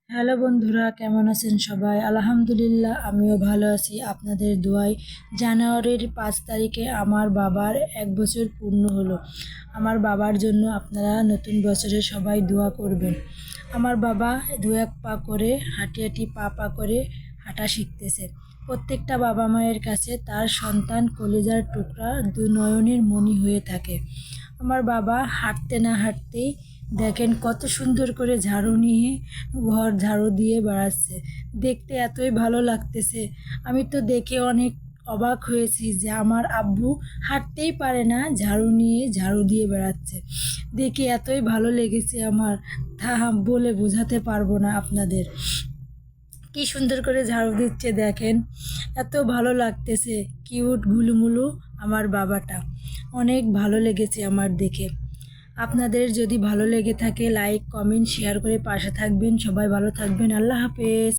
Hello বন্ধুরা, কেমন আছেন সবাই? আলহামদুলিল্লাহ, আমিও ভালো আছি আপনাদের দোয়ায়। জানুয়ারির 5 তারিখে আমার বাবার 1 বছর পূর্ণ হলো। আমার বাবার জন্য আপনারা নতুন বছরে সবাই দোয়া করবেন। আমার বাবা দু এক পা করে হাঁটি হাঁটি পা পা করে হাঁটা শিখতেছে। প্রত্যেকটা বাবা মায়ের কাছে তার সন্তান কলিজার টুকরা, নয়নের মণি হয়ে থাকে। আমার বাবা হাঁটতে না হাঁটতেই দেখেন কত সুন্দর করে ঝাড়ু নিয়ে ঘর ঝাড়ু দিয়ে বেড়াচ্ছে। দেখতে এতই ভালো লাগতেছে। আমি তো দেখে অনেক অবাক হয়েছি যে আমার আব্বু হাঁটতেই পারে না, ঝাড়ু নিয়ে ঝাড়ু দিয়ে বেড়াচ্ছে। দেখে এতই ভালো লেগেছে আমার, তা বলে বোঝাতে পারবো না আপনাদের। কি সুন্দর করে ঝাড়ু দিচ্ছে দেখেন, এত ভালো লাগতেছে। কিউট গুলুমুলু আমার বাবাটা, অনেক ভালো লেগেছে আমার দেখে। আপনাদের যদি ভালো লেগে থাকে লাইক কমেন্ট শেয়ার করে পাশে থাকবেন। সবাই ভালো থাকবেন। আল্লাহ হাফেজ।